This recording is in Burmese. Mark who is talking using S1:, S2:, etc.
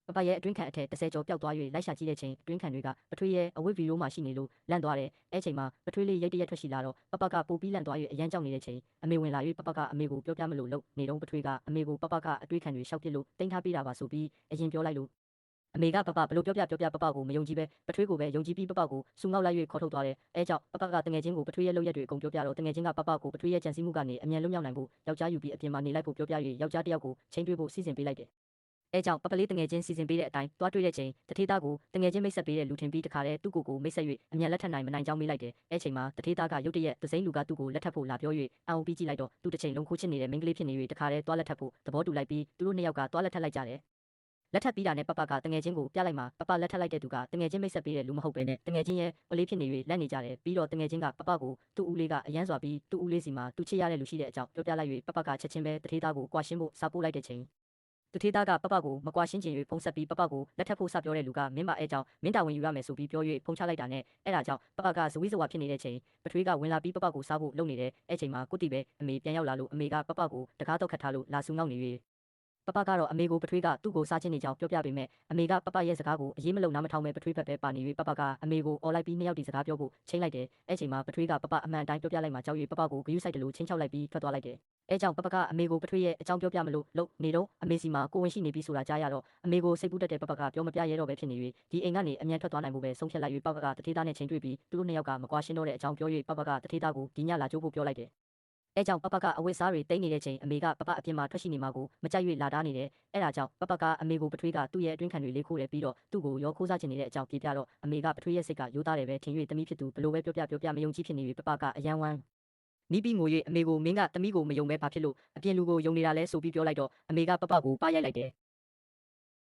S1: ပပရဲ့အတွင်းခံအထက်10ကျော်ပျောက်သွား၍လိုက်ရှာကြည့်တဲ့ချိန်အတွင်းခံတွေကပထွေးရဲ့အဝတ်ဗီရိုမှရှိနေလို့လန့်သွားတယ်။အဲချိန်မှာပထွေးလေးရိတ်တရက်ထွက်ရှိလာတော့ပပကပိုပြီးလန့်သွား၍အရန်ကြောက်နေတဲ့ချိန်အမေဝင်လာ၍ပပကအမေကိုပြောပြမလို့လို့နေတော့ပထွေးကအမေကိုပပကအတွေးခံတွေရှောက်ပစ်လို့တင်ထားပေးတာပါဆိုပြီးအရင်ပြောလိုက်လို့အမေကပပဘလို့ပြောပြပပကိုမယုံကြည်ပဲပထွေးကိုပဲယုံကြည်ပြီးပပကိုစူငေါက်လိုက်၍ခေါ်ထုတ်သွားတယ်။အဲကြောင့်ပပကတငယ်ချင်းကိုပထွေးရဲ့လုပ်ရက်တွေအကုန်ပြောပြတော့တငယ်ချင်းကပပကိုပထွေးရဲ့ကြံစည်မှုကနေအမြန်လွတ်မြောက်နိုင်ဖို့ယောက်ျားယူပြီးအပြင်မှာနေလိုက်ဖို့ပြောပြ၍ယောက်ျားတစ်ယောက်ကိုချိန်တွေးဖို့စီစဉ်ပေးလိုက်တယ်။အဲကြောင့်ပပလေးတငယ်ချင်းစီစဉ်ပေးတဲ့အတိုင်းတွားတွေ့တဲ့ချိန်တထေးသားကိုတငယ်ချင်းမိတ်ဆက်ပေးတဲ့လူထင်ပြီးတခါတည်းသူ့ကိုမိတ်ဆက်၍အမြန်လက်ထပ်နိုင်မနိုင်ကြောင်းမေးလိုက်တယ်။အဲချိန်မှာတထေးသားကရုတ်တရက်သစိမ်းလူကသူ့ကိုလက်ထပ်ဖို့လာပြော၍အံ့ဩပြီးကြည့်လိုက်တော့သူ့တစ်ချိန်လုံးခိုးချစ်နေတဲ့မိန်းကလေးဖြစ်နေ၍တခါတည်းတွားလက်ထပ်ဖို့သဘောတူလိုက်ပြီးသူတို့နှစ်ယောက်ကတွားလက်ထပ်လိုက်ကြတယ်။လက်ထပ်ပြီးတာနဲ့ပပကတငယ်ချင်းကိုပြလိုက်မှာပပလက်ထပ်လိုက်တဲ့သူကတငယ်ချင်းမိတ်ဆက်ပေးတဲ့လူမဟုတ်ပဲနဲ့တငယ်ချင်းရဲ့ပလေးဖြစ်နေ၍လက်နေကြတယ်ပြီးတော့တငယ်ချင်းကပပကိုသူ့ဦးလေးကအရန်စွာပြီးသူ့ဦးလေးစီမှာသူချစ်ရတဲ့လူရှိတဲ့အကြောင်းပြောပြလိုက်၍ပပကချက်ချင်းပဲတထေးသားကိုကွာရှင်းဖို့စာပို့လိုက်တဲ့ချိန်တထေးသားကပပကိုမကွာရှင်းချင်၍ဖုံးဆက်ပြီးပပကိုလက်ထပ်ဖို့စပြောတဲ့လူကမင်းမအဲကြောင့်မင်းတာဝန်ယူရမယ်ဆိုပြီးပြော၍ဖုံးချလိုက်တာနဲ့အဲဒါကြောင့်ပပကဇဝိဇဝါဖြစ်နေတဲ့ချိန်ပထွေးကဝင်လာပြီးပပကိုစားဖို့လုပ်နေတယ်အဲချိန်မှာကုတီပဲအမေပြန်ရောက်လာလို့အမေကပပကိုတကားတော့ခတ်ထားလို့လာဆူငေါက်နေ၍ပပကတော့အမေကိုပထွေးကသူ့ကိုစားချင်းနေကြောင်းပြောပြပေးမယ်အမေကပပရဲ့စကားကိုအရေးမလုံနားမထောင်ပဲပထွေးဘက်ပဲပါနေ၍ပပကအမေကိုអော်လိုက်ပြီးနှစ်ယောက်ဒီစကားပြောဖို့ချိန်လိုက်တယ်အဲချိန်မှာပထွေးကပပအမှန်အတိုင်းပြောပြလိုက်မှကြောက်၍ပပကိုဂယုစိုက်တယ်လို့ချင်းချောက်လိုက်ပြီးထွက်သွားလိုက်တယ်အဲကြောင့်ပပကအမေကိုပထွေးရဲ့အကြောင်းပြောပြမလို့လုံနေတော့အမေစီမှာကိုဝင်ရှိနေပြီးဆိုတာကြားရတော့အမေကိုစိတ်ပူးတက်တဲ့ပပကပြောမပြရဲတော့ပဲဖြစ်နေ၍ဒီအိမ်ကနေအမြန်ထွက်သွားနိုင်ဖို့ပဲဆုံးဖြတ်လိုက်၍ပပကတထေးသားနဲ့ချိန်တွေ့ပြီးသူတို့နှစ်ယောက်ကမကွာရှင်းတော့တဲ့အကြောင်းပြော၍ပပကတထေးသားကိုဒီညလာကြိုးဖို့ပြောလိုက်တယ်အဲကြောင့်ပပကအဝတ်စားတွေတိတ်နေတဲ့ချိန်အမေကပပအပြင်မှာထွက်ရှိနေမှာကိုမကြိုက်၍လာတားနေတယ်အဲဒါကြောင့်ပပကအမေကိုပထွေးကသူ့ရဲ့အတွင်းခံတွေလေးခိုးတယ်ပြီးတော့သူ့ကိုရောခိုးစားချင်နေတဲ့အကြောင်းပြေပြတော့အမေကပထွေးရဲ့စိတ်ကရိုးသားတယ်ပဲထင်၍တမိဖြစ်သူဘလို့ပဲပြောပြမယုံကြည်ဖြစ်နေ၍ပပကအယံဝမ်းနီးပြီးငို၍အမေကိုမင်းကတမိကိုမယုံပဲဘာဖြစ်လို့အပြင်လူကိုယုံနေတာလဲဆိုပြီးပြောလိုက်တော့အမေကပပကိုပါရိုက်လိုက်တယ်